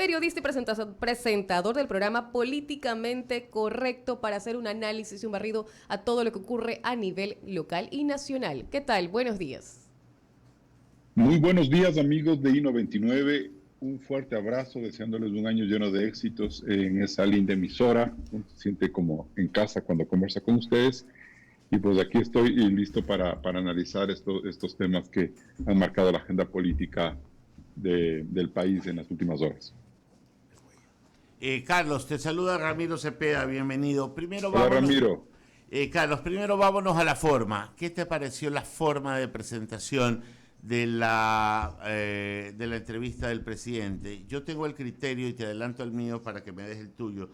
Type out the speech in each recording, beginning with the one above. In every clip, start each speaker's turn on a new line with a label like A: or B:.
A: periodista y presentador del programa Políticamente Correcto, para hacer un análisis y un barrido a todo lo que ocurre a nivel local y nacional. ¿Qué tal? Buenos días.
B: Muy buenos días, amigos de I-99. Un fuerte abrazo, deseándoles un año lleno de éxitos en esa linda emisora. Uno se siente como en casa cuando conversa con ustedes. Y pues aquí estoy y listo para analizar estos temas que han marcado la agenda política del país en las últimas horas.
C: Carlos, te saluda Ramiro Cepeda, bienvenido.
B: Hola, Ramiro.
C: Carlos, primero vámonos a la forma. ¿Qué te pareció la forma de presentación de la entrevista del presidente? Yo tengo el criterio, y te adelanto el mío para que me des el tuyo,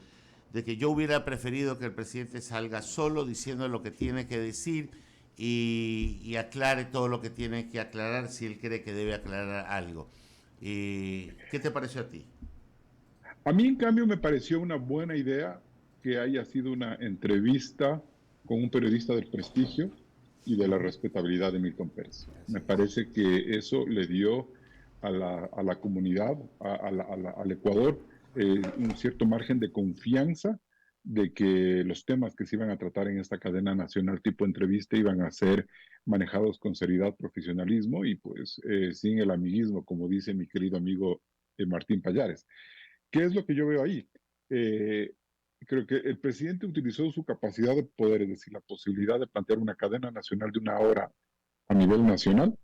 C: de que yo hubiera preferido que el presidente salga solo diciendo lo que tiene que decir y aclare todo lo que tiene que aclarar si él cree que debe aclarar algo. ¿Qué te pareció a ti?
B: A mí, en cambio, me pareció una buena idea que haya sido una entrevista con un periodista del prestigio y de la respetabilidad de Milton Pérez. Me parece que eso le dio a la comunidad, al Ecuador, un cierto margen de confianza de que los temas que se iban a tratar en esta cadena nacional tipo entrevista iban a ser manejados con seriedad, profesionalismo y pues sin el amiguismo, como dice mi querido amigo Martín Pallares. ¿Qué es lo que yo veo ahí? Eh, Creo que el presidente utilizó su capacidad de poder, es decir, la posibilidad de plantear una cadena nacional de una hora a nivel nacional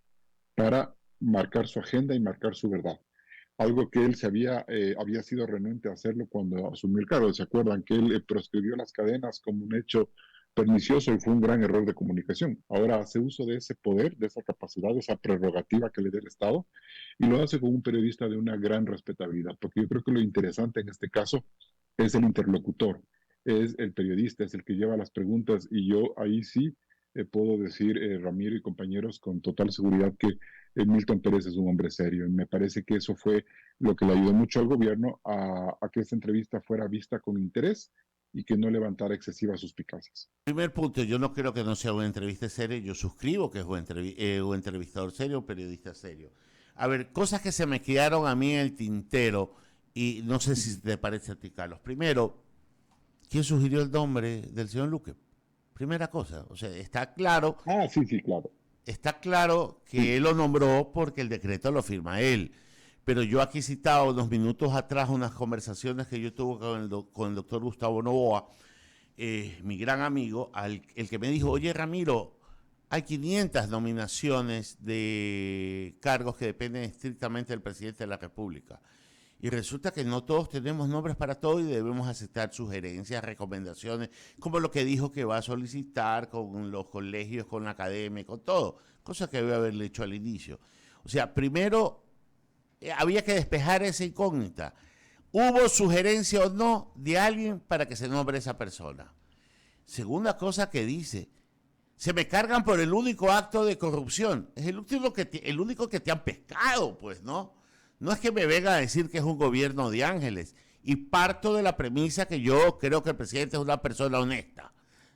B: para marcar su agenda y marcar su verdad. Algo que él había sido renuente a hacerlo cuando asumió el cargo. ¿Se acuerdan que él proscribió las cadenas como un hecho pernicioso y fue un gran error de comunicación? Ahora hace uso de ese poder, de esa capacidad, de esa prerrogativa que le da el Estado y lo hace con un periodista de una gran respetabilidad, porque yo creo que lo interesante en este caso es el interlocutor, es el periodista, es el que lleva las preguntas y yo ahí sí puedo decir, Ramiro y compañeros, con total seguridad que Milton Pérez es un hombre serio y me parece que eso fue lo que le ayudó mucho al gobierno a que esta entrevista fuera vista con interés y que no levantara excesivas suspicacias.
C: Primer punto, yo no creo que no sea una entrevista seria, yo suscribo que es un entrevistador serio, un periodista serio. A ver, cosas que se me quedaron a mí en el tintero y no sé si te parece a ti, Carlos. Primero, ¿quién sugirió el nombre del señor Luque? Primera cosa, o sea,
B: Ah, sí, sí, claro.
C: está claro que
B: Sí.
C: él lo nombró porque el decreto lo firma él. Pero yo aquí citaba unos minutos atrás unas conversaciones que yo tuve con el doctor Gustavo Novoa, mi gran amigo, el que me dijo, oye Ramiro, hay 500 nominaciones de cargos que dependen estrictamente del presidente de la República. Y resulta que no todos tenemos nombres para todo y debemos aceptar sugerencias, recomendaciones, como lo que dijo que va a solicitar con los colegios, con la academia, con todo, cosa que debe haberle hecho al inicio. O sea, primero había que despejar esa incógnita. ¿Hubo sugerencia o no de alguien para que se nombre esa persona? Segunda cosa que dice, se me cargan por el único acto de corrupción. Es el único que te han pescado, pues, ¿no? No es que me venga a decir que es un gobierno de ángeles. Y parto de la premisa que yo creo que el presidente es una persona honesta,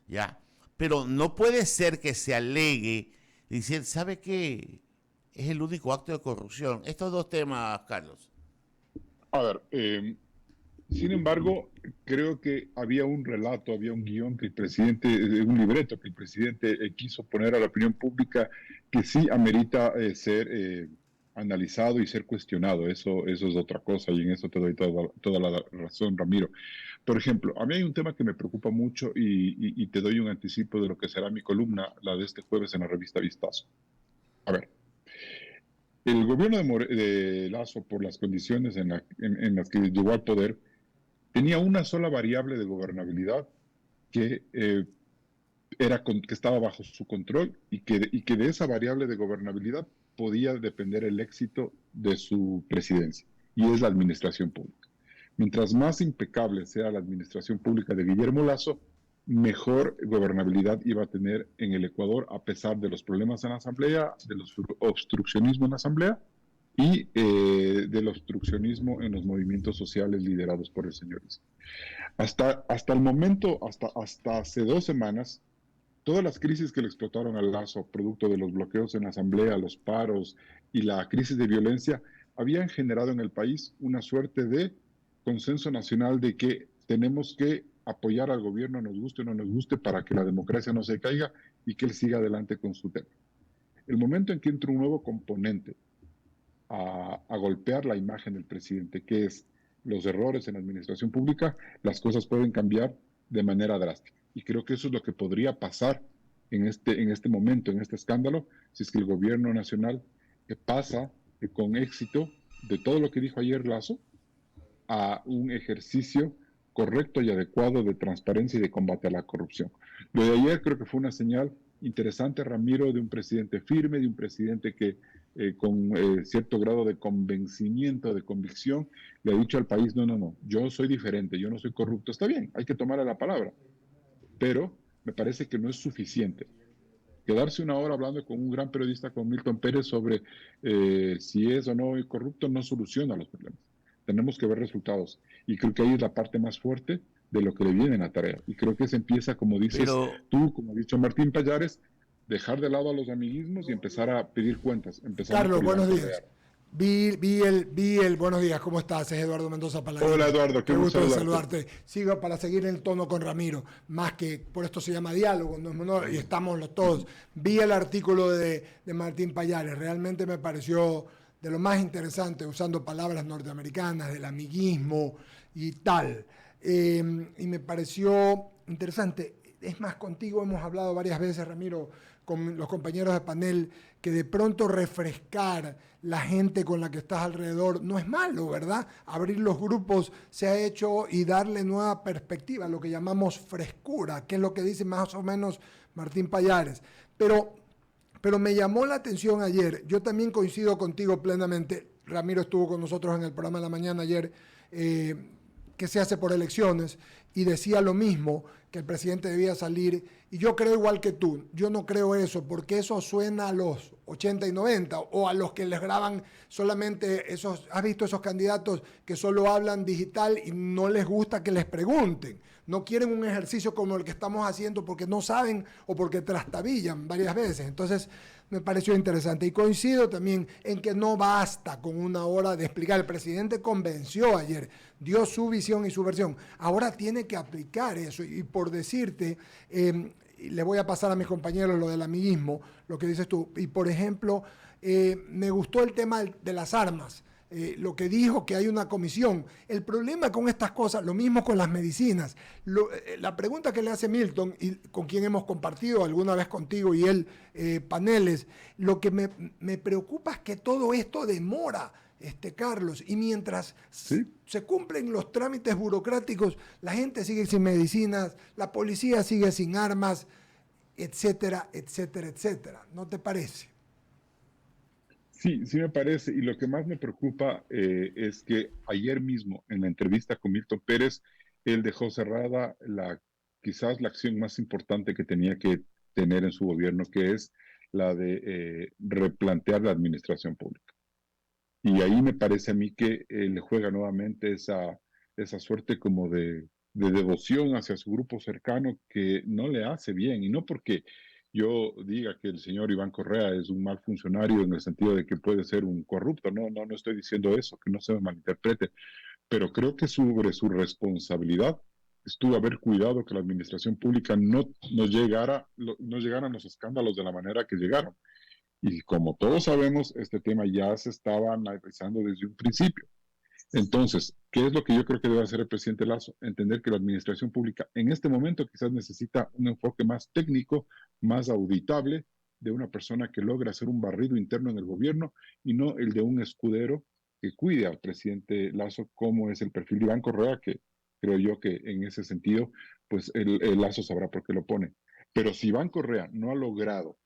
C: ¿ya? Pero no puede ser que se alegue diciendo, ¿sabe qué? Es el único acto de corrupción. Estos dos temas, Carlos.
B: A ver, sin embargo, creo que había un relato, había un guión que el presidente, un libreto que el presidente quiso poner a la opinión pública que sí amerita ser analizado y ser cuestionado. Eso es otra cosa y en eso te doy toda la razón, Ramiro. Por ejemplo, a mí hay un tema que me preocupa mucho y te doy un anticipo de lo que será mi columna, la de este jueves en la revista Vistazo. A ver. El gobierno de Lazo, por las condiciones en las que llegó al poder, tenía una sola variable de gobernabilidad que, que estaba bajo su control y que de esa variable de gobernabilidad podía depender el éxito de su presidencia, y es la administración pública. Mientras más impecable sea la administración pública de Guillermo Lazo, mejor gobernabilidad iba a tener en el Ecuador, a pesar de los problemas en la Asamblea, de los obstruccionismo en la Asamblea y del obstruccionismo en los movimientos sociales liderados por el señor Issa. Hasta el momento, hasta hace 2 semanas, todas las crisis que le explotaron al Lazo, producto de los bloqueos en la Asamblea, los paros y la crisis de violencia, habían generado en el país una suerte de consenso nacional de que tenemos que apoyar al gobierno, nos guste o no nos guste, para que la democracia no se caiga y que él siga adelante con su tema. El momento en que entra un nuevo componente a golpear la imagen del presidente, que es los errores en la administración pública, las cosas pueden cambiar de manera drástica. Y creo que eso es lo que podría pasar en este momento, en este escándalo, si es que el gobierno nacional pasa con éxito de todo lo que dijo ayer Lazo a un ejercicio correcto y adecuado de transparencia y de combate a la corrupción. Lo de ayer creo que fue una señal interesante, Ramiro, de un presidente firme, de un presidente que con cierto grado de convencimiento, de convicción, le ha dicho al país, no, no, no, yo soy diferente, yo no soy corrupto. Está bien, hay que tomarle la palabra, pero me parece que no es suficiente. Quedarse una hora hablando con un gran periodista como Milton Pérez sobre si es o no corrupto no soluciona los problemas. Tenemos que ver resultados. Y creo que ahí es la parte más fuerte de lo que le viene en la tarea. Y creo que se empieza, como dices tú, como ha dicho Martín Pallares, dejar de lado a los amiguismos y empezar a pedir cuentas.
D: Carlos, buenos días. Vi el buenos días, ¿cómo estás? Es Eduardo Mendoza Paladín.
B: Hola Eduardo,
D: qué gusto de saludarte. Sigo para seguir en el tono con Ramiro, más que por esto se llama diálogo, ¿no? Y estamos los todos. Vi el artículo de Martín Pallares, realmente me pareció de lo más interesante, usando palabras norteamericanas, del amiguismo y tal. Y me pareció interesante. Es más, contigo hemos hablado varias veces, Ramiro, con los compañeros de panel, que de pronto refrescar la gente con la que estás alrededor no es malo, ¿verdad? Abrir los grupos se ha hecho y darle nueva perspectiva, lo que llamamos frescura, que es lo que dice más o menos Martín Pallares. Pero me llamó la atención ayer, yo también coincido contigo plenamente, Ramiro estuvo con nosotros en el programa de la mañana ayer, que se hace por elecciones, y decía lo mismo, que el presidente debía salir, y yo creo igual que tú, yo no creo eso, porque eso suena a los 80 y 90, o a los que les graban solamente esos, ¿has visto esos candidatos que solo hablan digital y no les gusta que les pregunten? No quieren un ejercicio como el que estamos haciendo porque no saben o porque trastabillan varias veces. Entonces, me pareció interesante. Y coincido también en que no basta con una hora de explicar. El presidente convenció ayer, dio su visión y su versión. Ahora tiene que aplicar eso. Y por decirte, le voy a pasar a mis compañeros lo del amiguismo, lo que dices tú. Y por ejemplo, me gustó el tema de las armas. Lo que dijo, que hay una comisión. El problema con estas cosas, lo mismo con las medicinas. La pregunta que le hace Milton, y con quien hemos compartido alguna vez contigo y él paneles, lo que me preocupa es que todo esto demora, Carlos, y mientras se cumplen los trámites burocráticos, la gente sigue sin medicinas, la policía sigue sin armas, etcétera, etcétera, etcétera. ¿No te parece?
B: Sí, sí me parece. Y lo que más me preocupa es que ayer mismo, en la entrevista con Milton Pérez, él dejó cerrada quizás la acción más importante que tenía que tener en su gobierno, que es la de replantear la administración pública. Y ahí me parece a mí que le juega nuevamente esa suerte como de devoción hacia su grupo cercano que no le hace bien. Y no porque yo diga que el señor Iván Correa es un mal funcionario en el sentido de que puede ser un corrupto. No estoy diciendo eso, que no se me malinterprete. Pero creo que sobre su responsabilidad estuvo haber cuidado que la administración pública no llegaran los escándalos de la manera que llegaron. Y como todos sabemos, este tema ya se estaba analizando desde un principio. Entonces, ¿qué es lo que yo creo que debe hacer el presidente Lazo? Entender que la administración pública en este momento quizás necesita un enfoque más técnico, más auditable, de una persona que logra hacer un barrido interno en el gobierno y no el de un escudero que cuide al presidente Lazo, como es el perfil de Iván Correa, que creo yo que en ese sentido, pues el Lazo sabrá por qué lo pone. Pero si Iván Correa no ha logrado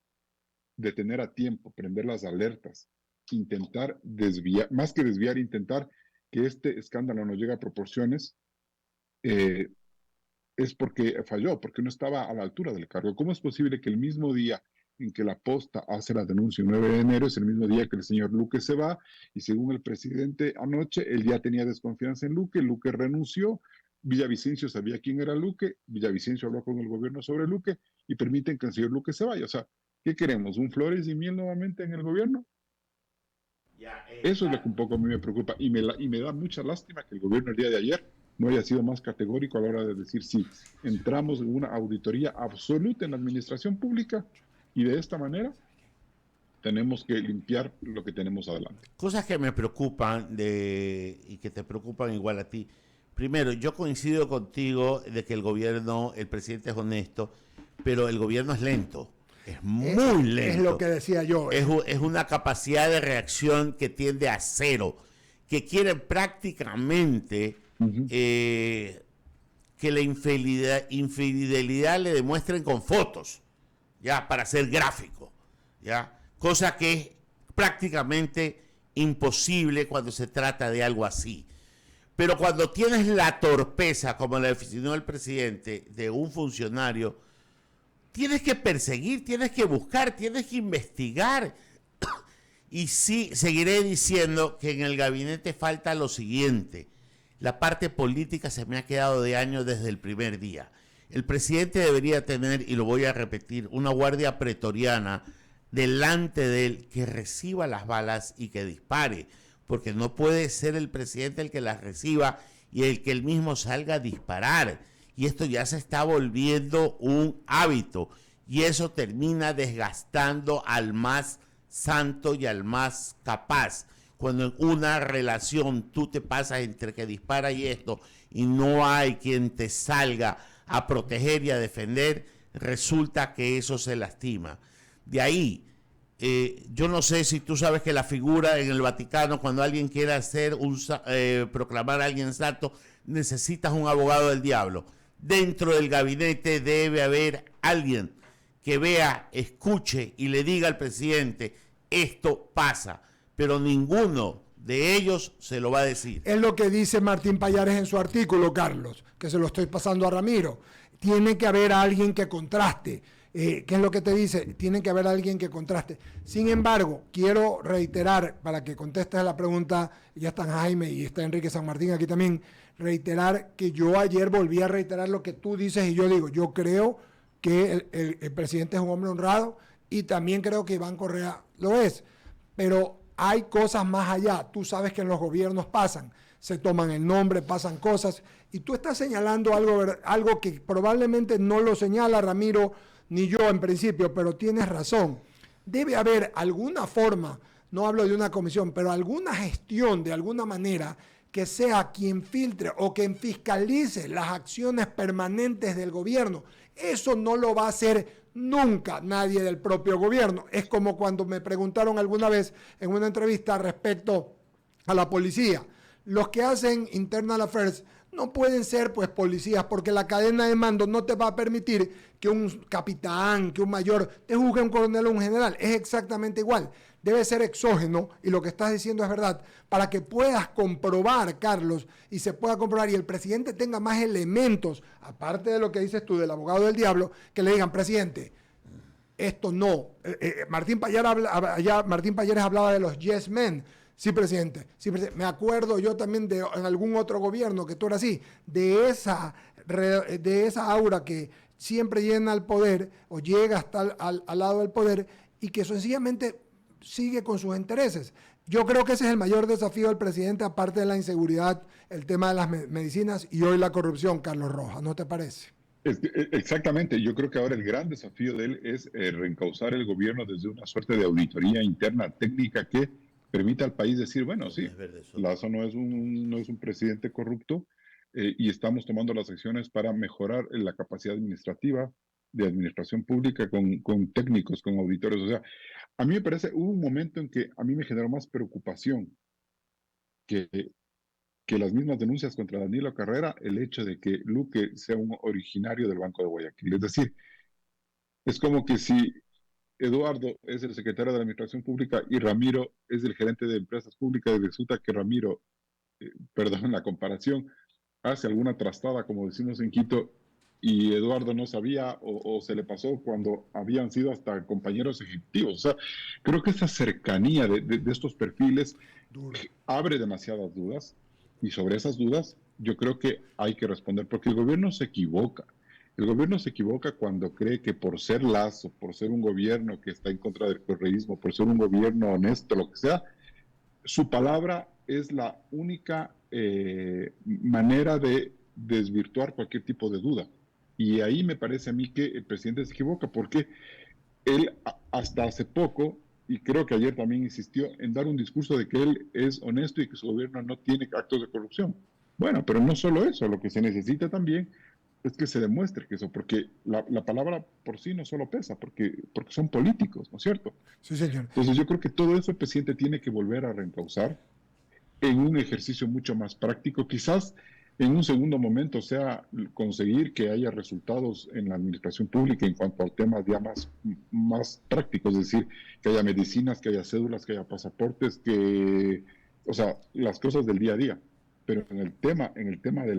B: detener a tiempo, prender las alertas, intentar desviar, más que desviar, intentar que este escándalo no llegue a proporciones, es porque falló, porque no estaba a la altura del cargo. ¿Cómo es posible que el mismo día en que la Posta hace la denuncia, el 9 de enero, es el mismo día que el señor Luque se va, y según el presidente anoche, él ya tenía desconfianza en Luque, Luque renunció, Villavicencio sabía quién era Luque, Villavicencio habló con el gobierno sobre Luque, y permiten que el señor Luque se vaya? O sea, ¿qué queremos? ¿Un Flores y Miel nuevamente en el gobierno? Eso es lo que un poco a mí me preocupa y me da mucha lástima que el gobierno el día de ayer no haya sido más categórico a la hora de decir si entramos en una auditoría absoluta en la administración pública y de esta manera tenemos que limpiar lo que tenemos adelante.
C: Cosas que me preocupan y que te preocupan igual a ti. Primero, yo coincido contigo de que el presidente es honesto, pero el gobierno es lento. Es muy lento.
D: Es lo que decía yo.
C: Es una capacidad de reacción que tiende a cero, que quiere prácticamente que la infidelidad le demuestren con fotos, ya, para ser gráfico, ya, cosa que es prácticamente imposible cuando se trata de algo así. Pero cuando tienes la torpeza, como la definió el presidente, de un funcionario, tienes que perseguir, tienes que buscar, tienes que investigar. Y sí, seguiré diciendo que en el gabinete falta lo siguiente. La parte política se me ha quedado de años desde el primer día. El presidente debería tener, y lo voy a repetir, una guardia pretoriana delante de él que reciba las balas y que dispare, porque no puede ser el presidente el que las reciba y el que él mismo salga a disparar. Y esto ya se está volviendo un hábito y eso termina desgastando al más santo y al más capaz. Cuando en una relación tú te pasas entre que dispara y esto y no hay quien te salga a proteger y a defender, resulta que eso se lastima. De ahí, yo no sé si tú sabes que la figura en el Vaticano, cuando alguien quiere proclamar a alguien santo, necesitas un abogado del diablo. Dentro del gabinete debe haber alguien que vea, escuche y le diga al presidente, esto pasa, pero ninguno de ellos se lo va a decir.
D: Es lo que dice Martín Pallares en su artículo, Carlos, que se lo estoy pasando a Ramiro. Tiene que haber alguien que contraste. ¿Qué es lo que te dice? Tiene que haber alguien que contraste. Sin embargo, quiero reiterar, para que contestes a la pregunta, ya están Jaime y está Enrique San Martín aquí también, reiterar que yo ayer volví a reiterar lo que tú dices y yo digo, yo creo que el presidente es un hombre honrado y también creo que Iván Correa lo es, pero hay cosas más allá. Tú sabes que en los gobiernos pasan, se toman el nombre, pasan cosas y tú estás señalando algo que probablemente no lo señala Ramiro ni yo en principio, pero tienes razón. Debe haber alguna forma, no hablo de una comisión, pero alguna gestión de alguna manera que sea quien filtre o quien fiscalice las acciones permanentes del gobierno. Eso no lo va a hacer nunca nadie del propio gobierno. Es como cuando me preguntaron alguna vez en una entrevista respecto a la policía. Los que hacen internal affairs no pueden ser pues policías porque la cadena de mando no te va a permitir que un capitán, que un mayor te juzgue un coronel o un general. Es exactamente igual. Debe ser exógeno, y lo que estás diciendo es verdad, para que puedas comprobar, Carlos, y se pueda comprobar, y el presidente tenga más elementos, aparte de lo que dices tú del abogado del diablo, que le digan, presidente, esto no. Martín Pallares hablaba de los yes men. Sí, presidente. Sí, presidente. Me acuerdo yo también en algún otro gobierno que tú eras así, de esa aura que siempre llena el poder o llega hasta al lado del poder y que sencillamente sigue con sus intereses. Yo creo que ese es el mayor desafío del presidente, aparte de la inseguridad, el tema de las medicinas y hoy la corrupción, Carlos Rojas, ¿no te parece?
B: Exactamente, yo creo que ahora el gran desafío de él es reencauzar el gobierno desde una suerte de auditoría interna técnica que permita al país decir, bueno, sí, Lazo no es un presidente corrupto y estamos tomando las acciones para mejorar la capacidad administrativa de administración pública con técnicos, con auditores. O sea, a mí me parece, hubo un momento en que a mí me generó más preocupación que las mismas denuncias contra Danilo Carrera, el hecho de que Luque sea un originario del Banco de Guayaquil. Es decir, es como que si Eduardo es el secretario de la Administración Pública y Ramiro es el gerente de empresas públicas, y resulta que Ramiro, perdón la comparación, hace alguna trastada, como decimos en Quito, y Eduardo no sabía o se le pasó cuando habían sido hasta compañeros ejecutivos. O sea, creo que esa cercanía de estos perfiles abre demasiadas dudas y sobre esas dudas yo creo que hay que responder porque el gobierno se equivoca. El gobierno se equivoca cuando cree que por ser Lazo, por ser un gobierno que está en contra del correísmo, por ser un gobierno honesto, lo que sea, su palabra es la única manera de desvirtuar cualquier tipo de duda. Y ahí me parece a mí que el presidente se equivoca, porque él hasta hace poco, y creo que ayer también insistió en dar un discurso de que él es honesto y que su gobierno no tiene actos de corrupción. Bueno, pero no solo eso, lo que se necesita también es que se demuestre que eso, porque la palabra por sí no solo pesa, porque son políticos, ¿no es cierto?
D: Sí, señor.
B: Entonces yo creo que todo eso el presidente tiene que volver a reencauzar en un ejercicio mucho más práctico. Quizás en un segundo momento sea conseguir que haya resultados en la administración pública en cuanto a temas ya más prácticos, es decir, que haya medicinas, que haya cédulas, que haya pasaportes, o sea, las cosas del día a día. Pero en el tema de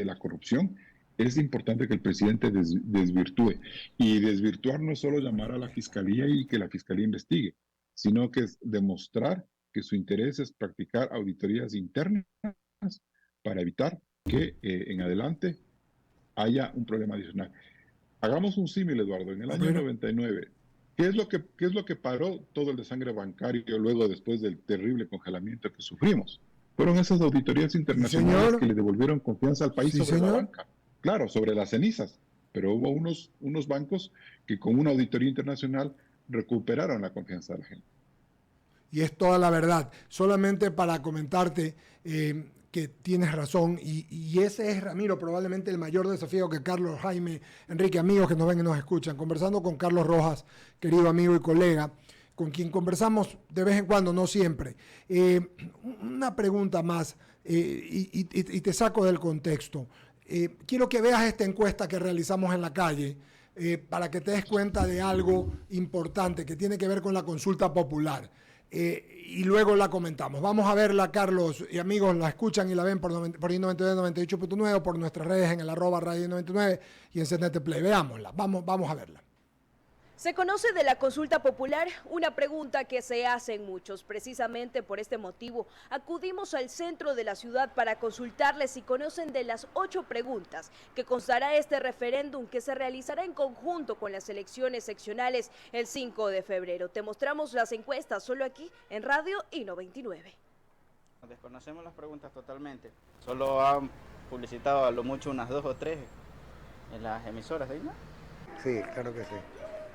B: la corrupción, es importante que el presidente desvirtúe. Y desvirtuar no es solo llamar a la fiscalía y que la fiscalía investigue, sino que es demostrar que su interés es practicar auditorías internas para evitar que en adelante haya un problema adicional. Hagamos un símil, Eduardo. En el año 99, ¿qué es lo que paró todo el desangre bancario luego después del terrible congelamiento que sufrimos? Fueron esas auditorías internacionales que le devolvieron confianza al país sobre la banca. Claro, sobre las cenizas, pero hubo unos bancos que con una auditoría internacional recuperaron la confianza de la gente.
D: Y es toda la verdad. Solamente para comentarte que tienes razón, y ese es, Ramiro, probablemente el mayor desafío que Carlos, Jaime, Enrique, amigos que nos ven y nos escuchan. Conversando con Carlos Rojas, querido amigo y colega, con quien conversamos de vez en cuando, no siempre. Una pregunta más, y te saco del contexto. Quiero que veas esta encuesta que realizamos en la calle, para que te des cuenta de algo importante que tiene que ver con la consulta popular. Y luego la comentamos. Vamos a verla, Carlos y amigos, la escuchan y la ven por I99 98.9 o por nuestras redes en el @radio99 y en CNT Play. Veámosla, vamos a verla.
E: ¿Se conoce de la consulta popular? Una pregunta que se hacen muchos. Precisamente por este motivo acudimos al centro de la ciudad para consultarles si conocen de las 8 preguntas que constará este referéndum que se realizará en conjunto con las elecciones seccionales el 5 de febrero. Te mostramos las encuestas solo aquí en Radio I99.
F: Desconocemos las preguntas totalmente. Solo han publicitado a lo mucho unas 2 o 3 en las emisoras, ¿no?
G: Sí, claro que sí.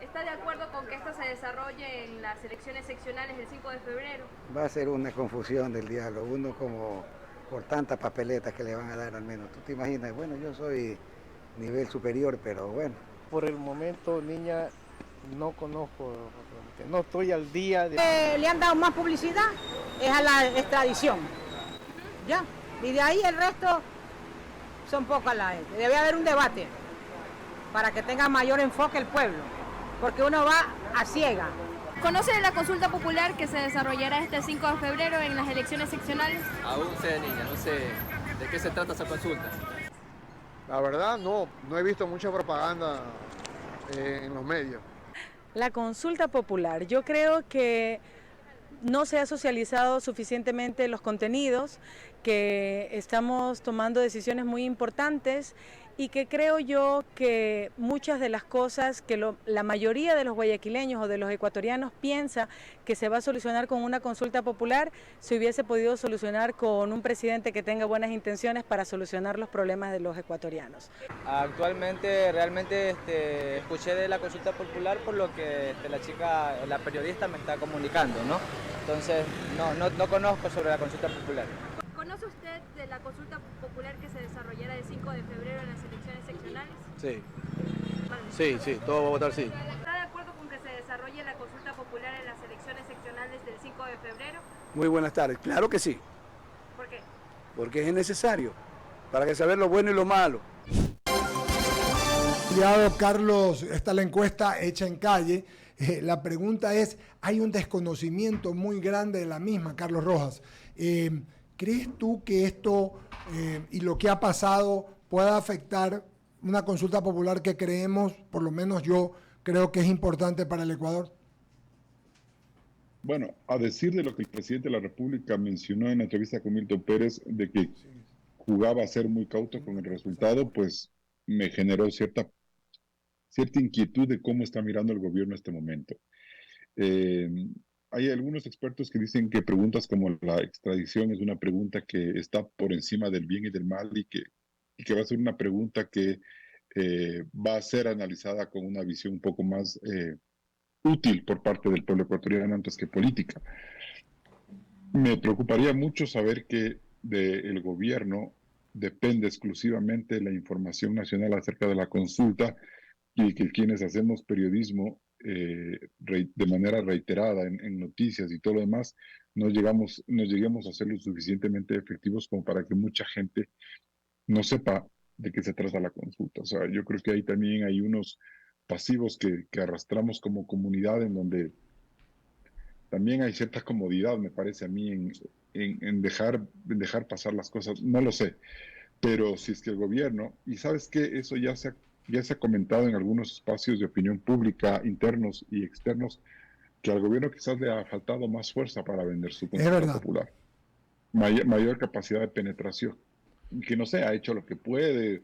E: ¿Está de acuerdo con que esto se desarrolle en las elecciones seccionales del 5 de febrero?
G: Va a ser una confusión del diálogo, uno como por tantas papeletas que le van a dar al menos. Tú te imaginas, bueno, yo soy nivel superior, pero bueno.
H: Por el momento, niña, no conozco, no estoy al día.
I: Le han dado más publicidad, es a la extradición, ya, y de ahí el resto son pocas las gente. Debe haber un debate para que tenga mayor enfoque el pueblo, porque uno va a ciega.
E: ¿Conoce de la consulta popular que se desarrollará este 5 de febrero en las elecciones seccionales?
J: Aún sé, niña, no sé de qué se trata esa consulta.
H: La verdad, no he visto mucha propaganda en los medios.
K: La consulta popular, yo creo que no se ha socializado suficientemente los contenidos, que estamos tomando decisiones muy importantes y que creo yo que muchas de las cosas que la mayoría de los guayaquileños o de los ecuatorianos piensa que se va a solucionar con una consulta popular, se hubiese podido solucionar con un presidente que tenga buenas intenciones para solucionar los problemas de los ecuatorianos.
F: Actualmente realmente escuché de la consulta popular por lo que la periodista me está comunicando, ¿no? Entonces no conozco sobre la consulta popular.
E: ¿Conoce usted de la consulta popular que se desarrollará el 5 de febrero en las elecciones seccionales?
H: Sí, todo va a votar sí.
E: ¿Está de acuerdo con que se desarrolle la consulta popular en las elecciones seccionales del 5 de febrero?
L: Muy buenas tardes, claro que sí.
E: ¿Por qué?
L: Porque es necesario, para que saber lo bueno y lo malo.
D: Cuidado, Carlos, está la encuesta hecha en calle. La pregunta es, hay un desconocimiento muy grande de la misma, Carlos Rojas. ¿Crees tú que esto y lo que ha pasado pueda afectar una consulta popular que creemos, por lo menos yo creo que es importante para el Ecuador?
B: Bueno, a decir de lo que el presidente de la República mencionó en la entrevista con Milton Pérez, de que jugaba a ser muy cauto con el resultado, pues me generó cierta inquietud de cómo está mirando el gobierno en este momento. hay algunos expertos que dicen que preguntas como la extradición es una pregunta que está por encima del bien y del mal y que va a ser una pregunta que va a ser analizada con una visión un poco más útil por parte del pueblo ecuatoriano antes que política. Me preocuparía mucho saber que del gobierno depende exclusivamente la información nacional acerca de la consulta y que quienes hacemos periodismo de manera reiterada en noticias y todo lo demás, no lleguemos a ser lo suficientemente efectivos como para que mucha gente no sepa de qué se trata la consulta. O sea, yo creo que ahí también hay unos pasivos que arrastramos como comunidad en donde también hay cierta comodidad, me parece a mí, en dejar pasar las cosas. No lo sé, pero si es que el gobierno, y sabes que eso ya se ha comentado en algunos espacios de opinión pública, internos y externos, que al gobierno quizás le ha faltado más fuerza para vender su consulta popular. Mayor capacidad de penetración. Que no sé, ha hecho lo que puede,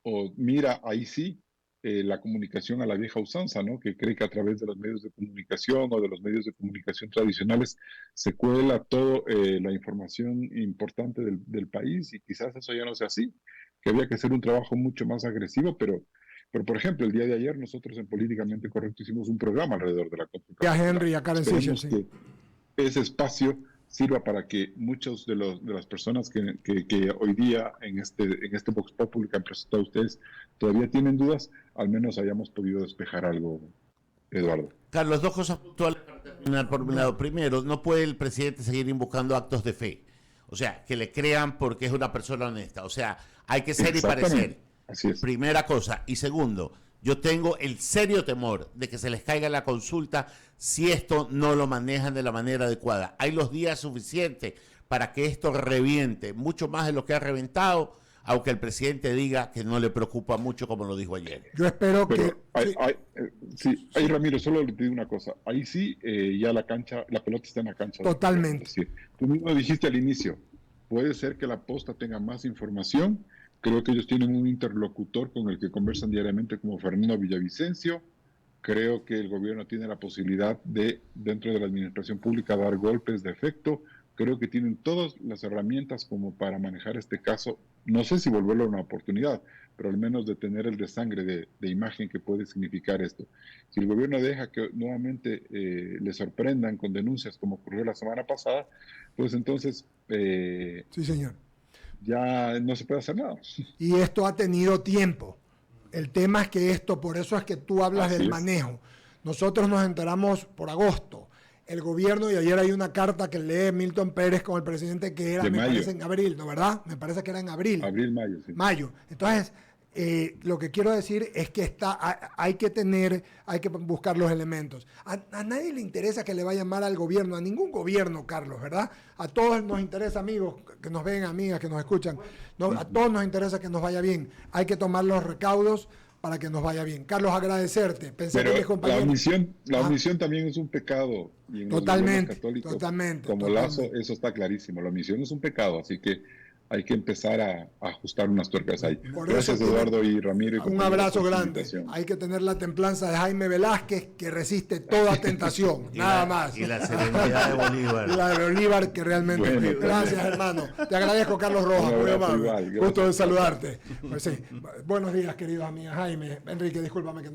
B: o mira, ahí sí, la comunicación a la vieja usanza, ¿no? Que cree que a través de los medios de comunicación o de los medios de comunicación tradicionales se cuela toda la información importante del país, y quizás eso ya no sea así, que había que hacer un trabajo mucho más agresivo, pero por ejemplo, el día de ayer nosotros en Políticamente Correcto hicimos un programa alrededor de la consulta.
D: Y a Henry y a Karen Sischer, sí.
B: Que ese espacio sirva para que muchos de las personas que hoy día en este Vox Populi que han presentado ustedes todavía tienen dudas, al menos hayamos podido despejar algo, Eduardo.
C: Carlos, dos cosas puntuales para terminar por mi lado. Primero, no puede el presidente seguir invocando actos de fe. O sea, que le crean porque es una persona honesta. O sea, hay que ser y parecer.
B: Así es.
C: Primera cosa. Y segundo, yo tengo el serio temor de que se les caiga la consulta si esto no lo manejan de la manera adecuada. Hay los días suficientes para que esto reviente, mucho más de lo que ha reventado, aunque el presidente diga que no le preocupa mucho, como lo dijo ayer.
D: Yo espero
B: sí, ahí Ramiro, solo le digo una cosa. Ahí sí, ya la pelota está en la cancha.
D: Totalmente.
B: Es decir, tú mismo dijiste al inicio, puede ser que la posta tenga más información. Creo que ellos tienen un interlocutor con el que conversan diariamente como Fernando Villavicencio. Creo que el gobierno tiene la posibilidad de, dentro de la administración pública, dar golpes de efecto. Creo que tienen todas las herramientas como para manejar este caso. No sé si volverlo una oportunidad, pero al menos de tener el desangre de imagen que puede significar esto. Si el gobierno deja que nuevamente le sorprendan con denuncias como ocurrió la semana pasada, pues entonces
D: sí, señor,
B: ya no se puede hacer nada.
D: Y esto ha tenido tiempo. El tema es que por eso es que tú hablas del manejo. Nosotros nos enteramos por agosto. El gobierno, y ayer hay una carta que lee Milton Pérez con el presidente que era, me parece, en abril, ¿no, verdad? Me parece que era en abril.
B: Abril, mayo, sí.
D: Mayo. Entonces, lo que quiero decir es que hay que buscar los elementos. A nadie le interesa que le vaya mal al gobierno, a ningún gobierno, Carlos, ¿verdad? A todos nos interesa, amigos que nos ven, amigas que nos escuchan, a todos nos interesa que nos vaya bien. Hay que tomar los recaudos para que nos vaya bien. Carlos, agradecerte. Pensé que mis compañeros...
B: La omisión también es un pecado. Y en
D: totalmente,
B: los católicos,
D: totalmente.
B: Como Lazo, eso está clarísimo. La omisión es un pecado, así que hay que empezar a ajustar unas tuercas ahí. Gracias, Eduardo y Ramiro.
D: Un abrazo grande. Hay que tener la templanza de Jaime Velázquez, que resiste toda tentación, nada más.
C: Y la serenidad de Bolívar.
D: Y la de Bolívar, que realmente... Bueno, gracias, hermano. Te agradezco, Carlos Rojas. Muy amable. Gusto de saludarte. Pues sí. Buenos días, queridos amigas. Jaime, Enrique, discúlpame que no...